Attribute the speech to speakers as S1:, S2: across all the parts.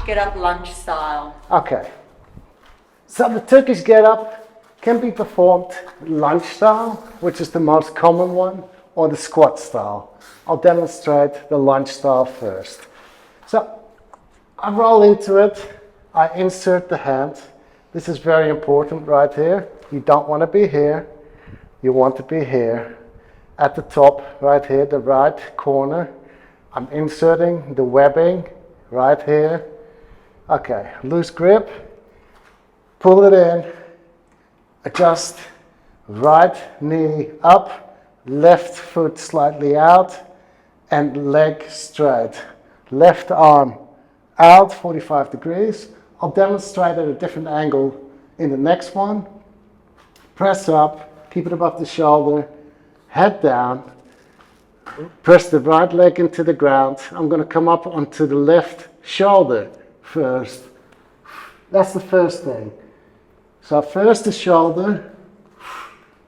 S1: get up lunge style.
S2: Okay. So the Turkish get up can be performed lunge style, which is the most common one, or the squat style. I'll demonstrate the lunge style first. So I roll into it, I insert the hand. This is very important right here. You don't want to be here, you want to be here. At the top, right here, the right corner, I'm inserting the webbing right here. Okay, loose grip, pull it in, adjust, right knee up, left foot slightly out, and leg straight. Left arm out, 45 degrees. I'll demonstrate at a different angle in the next one. Press up, keep it above the shoulder, head down, press the right leg into the ground. I'm going to come up onto the left shoulder first. That's the first thing. So first the shoulder,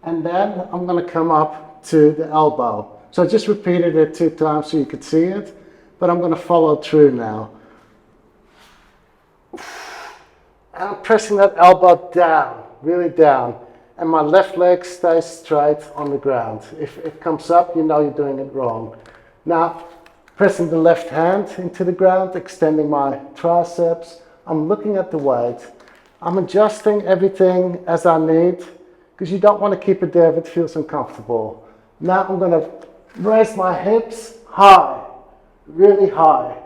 S2: and then I'm going to come up to the elbow. So I just repeated it 2 times so you could see it, but I'm going to follow through now. And I'm pressing that elbow down, really down, and my left leg stays straight on the ground. If it comes up, you know you're doing it wrong. Now, pressing the left hand into the ground, extending my triceps. I'm looking at the weight. I'm adjusting everything as I need, because you don't want to keep it there if it feels uncomfortable. Now I'm going to raise my hips high, really high.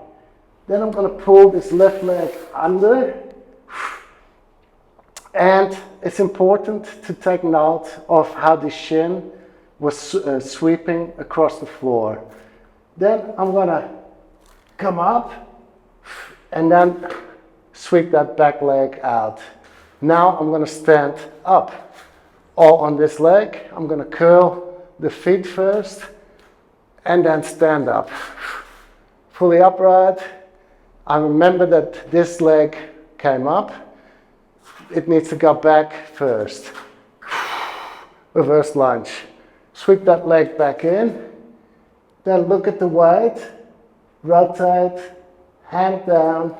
S2: Then I'm going to pull this left leg under. And it's important to take note of how the shin was sweeping across the floor. Then I'm going to come up and then sweep that back leg out. Now I'm going to stand up, all on this leg. I'm going to curl the feet first and then stand up. Fully upright. I remember that this leg came up. It needs to go back first. Reverse lunge. Sweep that leg back in. Then look at the weight. Rotate. Hand down.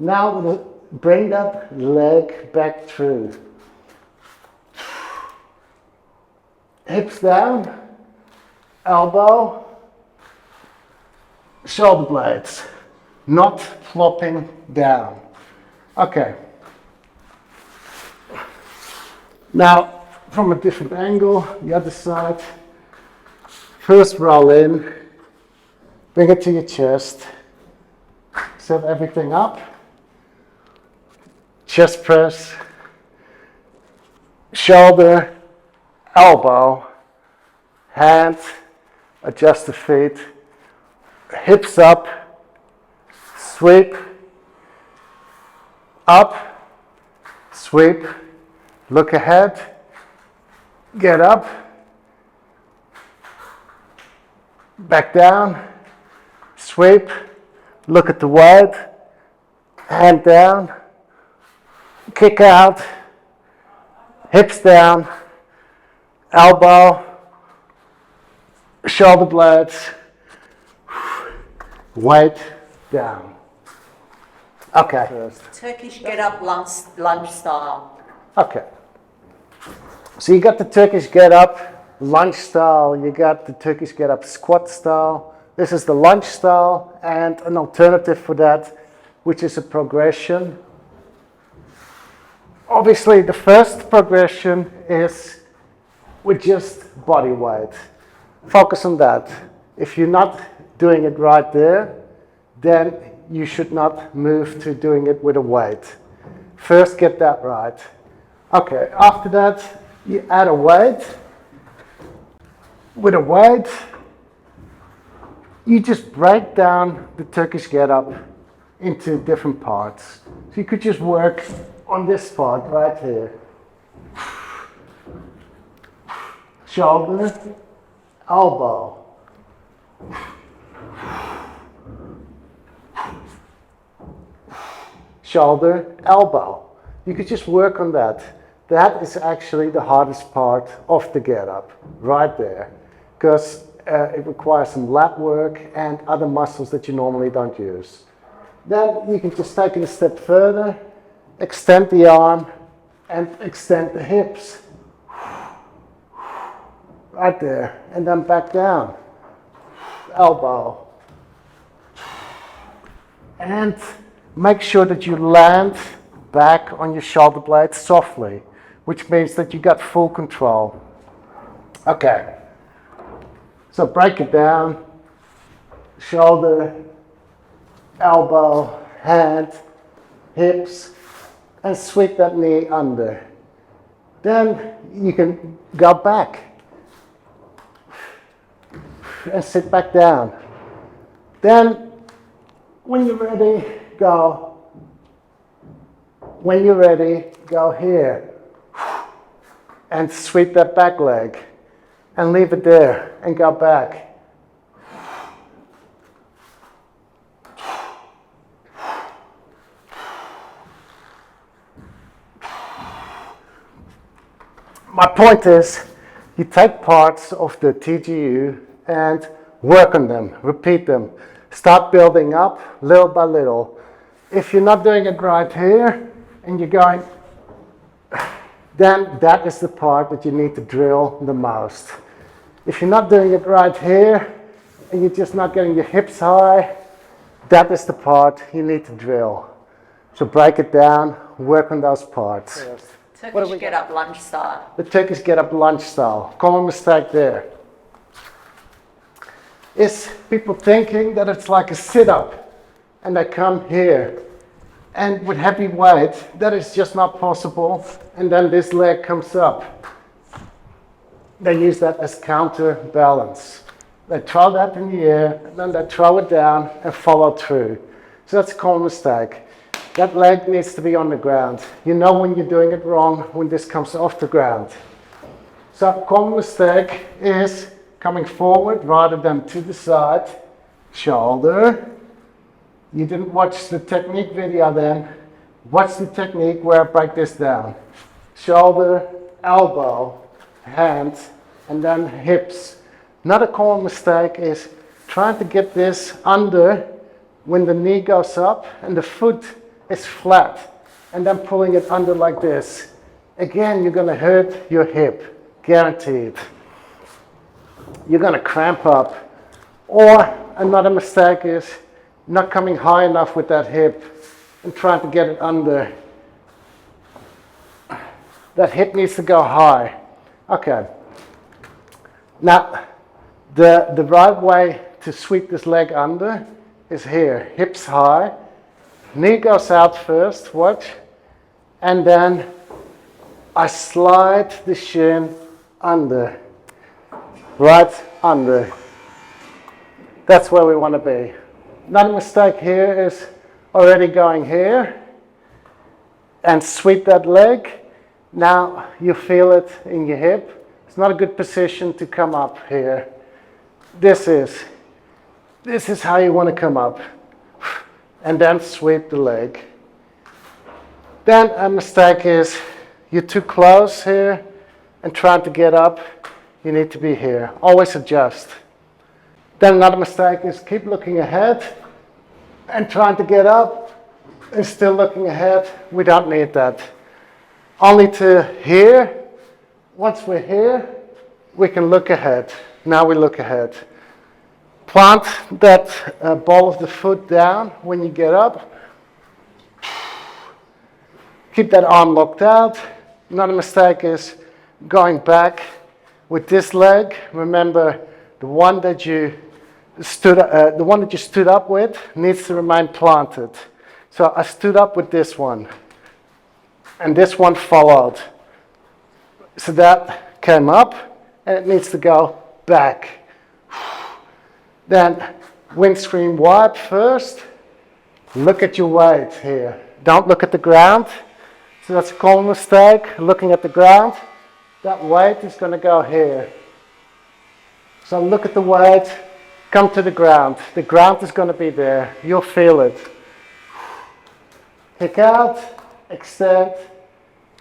S2: Now we'll bring that leg back through. Hips down. Elbow. Shoulder blades. Not flopping down. Okay. Now, from a different angle, the other side. First roll in, bring it to your chest, set everything up, chest press, shoulder, elbow, hand, adjust the feet, hips up, sweep, up, sweep, look ahead, get up, back down, sweep, look at the weight, hand down, kick out, hips down, elbow, shoulder blades, weight down. Okay.
S1: Turkish get up lunge style.
S2: Okay. So you got the Turkish get up lunge style, you got the Turkish get up squat style. This is the lunge style, and an alternative for that, which is a progression. Obviously, the first progression is with just body weight. Focus on that. If you're not doing it right there, then you should not move to doing it with a weight. First, get that right. Okay, after that, you add a weight. With a weight, you just break down the Turkish get up into different parts. So you could just work on this part right here. Shoulder, elbow. Shoulder, elbow. You could just work on that. That is actually the hardest part of the get up, right there, because it requires some lat work and other muscles that you normally don't use. Then you can just take it a step further, extend the arm and extend the hips. Right there, and then back down. Elbow. And make sure that you land back on your shoulder blades softly, which means that you got full control. Okay, so break it down. Shoulder, elbow, hand, hips, and sweep that knee under. Then you can go back and sit back down. Then when you're ready, go. When you're ready, go here and sweep that back leg and leave it there and go back. My point is, you take parts of the TGU and work on them, repeat them. Start building up little by little. If you're not doing it right here and you're going, then that is the part that you need to drill the most. If you're not doing it right here and you're just not getting your hips high, that is the part you need to drill. So break it down, work on those parts.
S1: Turkish get up lunge style.
S2: The Turkish get up lunge style. Common mistake there is people thinking that it's like a sit-up and they come here, and with heavy weight that is just not possible, and then this leg comes up. They use that as counterbalance. They throw that in the air and then they throw it down and follow through. So that's a common mistake. That leg needs to be on the ground. You know when you're doing it wrong when this comes off the ground. So a common mistake is coming forward rather than to the side. Shoulder. You didn't watch the technique video then. Watch the technique where I break this down. Shoulder, elbow, hands, and then hips. Another common mistake is trying to get this under when the knee goes up and the foot is flat, and then pulling it under like this. Again, you're going to hurt your hip, guaranteed. You're going to cramp up. Or another mistake is not coming high enough with that hip and trying to get it under. That hip needs to go high. Okay. Now, the right way to sweep this leg under is here. Hips high. Knee goes out first, watch. And then I slide the shin under. Right under. That's where we want to be. Another mistake here is already going here and sweep that leg. Now you feel it in your hip. It's not a good position to come up here. This is how you want to come up. And then sweep the leg. Then a mistake is you're too close here and trying to get up. You need to be here. Always adjust. Then another mistake is keep looking ahead and trying to get up and still looking ahead. We don't need that. Only to here. Once we're here, we can look ahead. Now we look ahead. Plant that ball of the foot down when you get up. Keep that arm locked out. Another mistake is going back with this leg. Remember, the one that you stood up with needs to remain planted. So I stood up with this one, and this one followed. So that came up, and it needs to go back. Then windscreen wipe first. Look at your weight here. Don't look at the ground. So that's a common mistake, looking at the ground. That weight is going to go here. So look at the weight, come to the ground. The ground is going to be there. You'll feel it. Kick out, extend,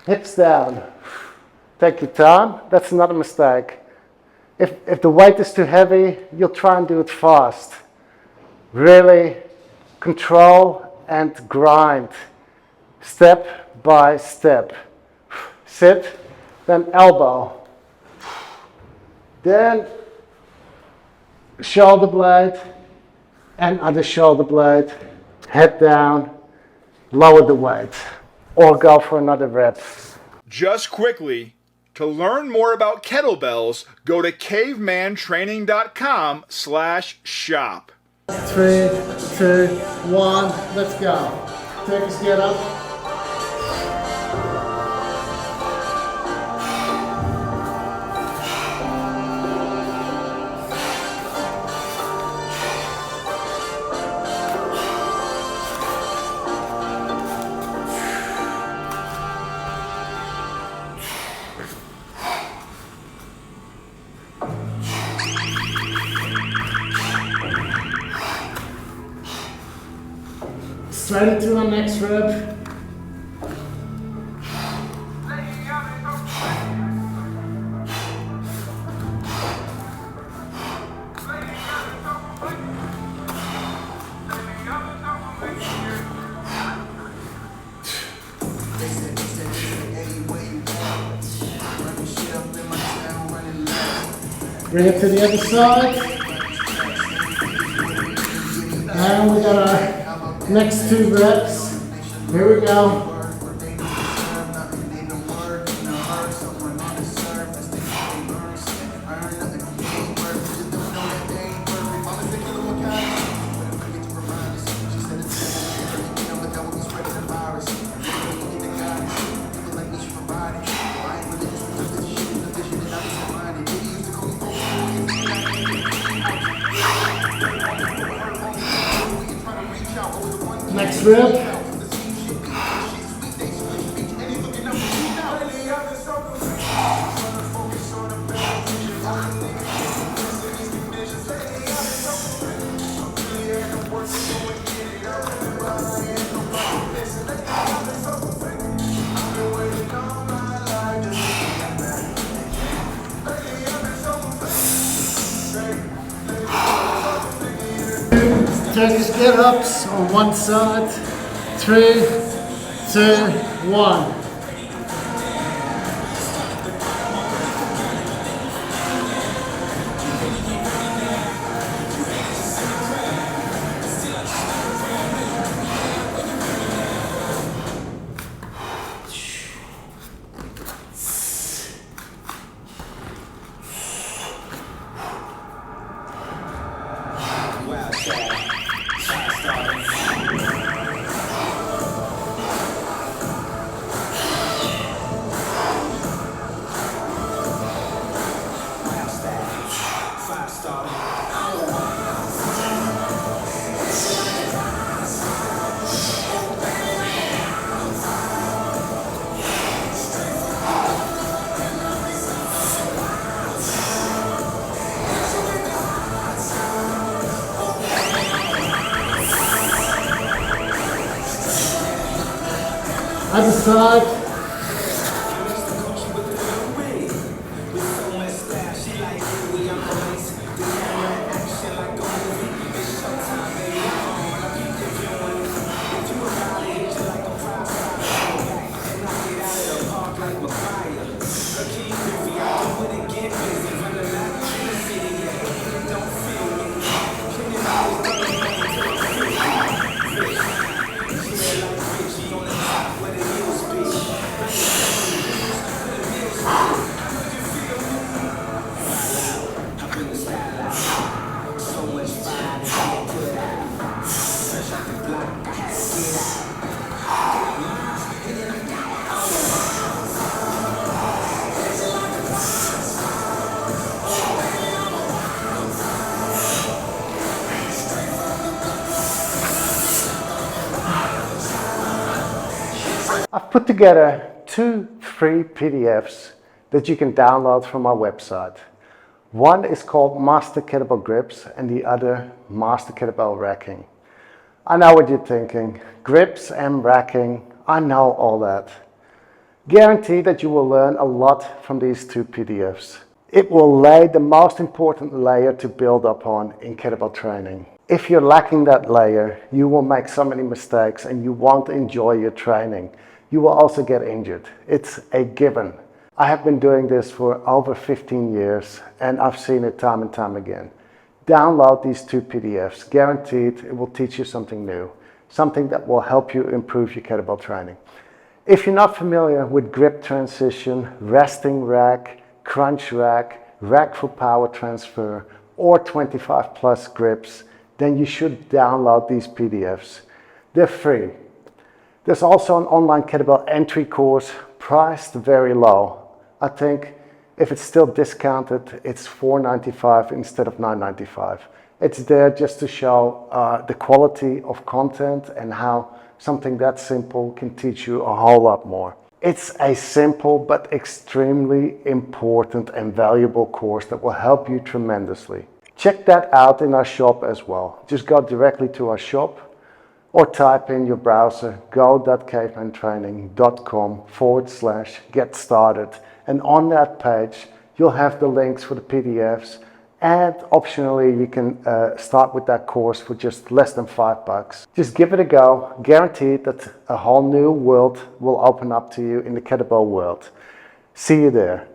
S2: hips down. Take your time. That's another mistake. If the weight is too heavy, you'll try and do it fast. Really control and grind step by step. Sit, then elbow, then shoulder blade and other shoulder blade, head down, lower the weight, or go for another rep.
S3: Just quickly, to learn more about kettlebells, go to cavemantraining.com/shop.
S2: 3, 2, 1, let's go. Turkish get up. Straight into the next rep. Bring it to the other side. And we got our next 2 reps. Here we go. Next rep. Turkish get-ups on one side. 3, 2, 1. Other side. I've put together 2 free PDFs that you can download from my website. One is called Master Kettlebell Grips and the other Master Kettlebell Racking. I know what you're thinking, grips and racking, I know all that. Guarantee that you will learn a lot from these 2 PDFs. It will lay the most important layer to build upon in kettlebell training. If you're lacking that layer, you will make so many mistakes and you won't enjoy your training. You will also get injured. It's a given. I have been doing this for over 15 years and I've seen it time and time again. Download these 2 PDFs. Guaranteed it will teach you something new, something that will help you improve your kettlebell training. If you're not familiar with grip transition, resting rack, crunch rack, rack for power transfer, or 25 plus grips, then you should download these PDFs. They're free. There's also an online kettlebell entry course priced very low. I think if it's still discounted, it's $4.95 instead of $9.95. It's there just to show the quality of content and how something that simple can teach you a whole lot more. It's a simple but extremely important and valuable course that will help you tremendously. Check that out in our shop as well. Just go directly to our shop or type in your browser go.cavemantraining.com/get started. And on that page, you'll have the links for the PDFs. And optionally, you can start with that course for just less than $5. Just give it a go. Guaranteed that a whole new world will open up to you in the kettlebell world. See you there.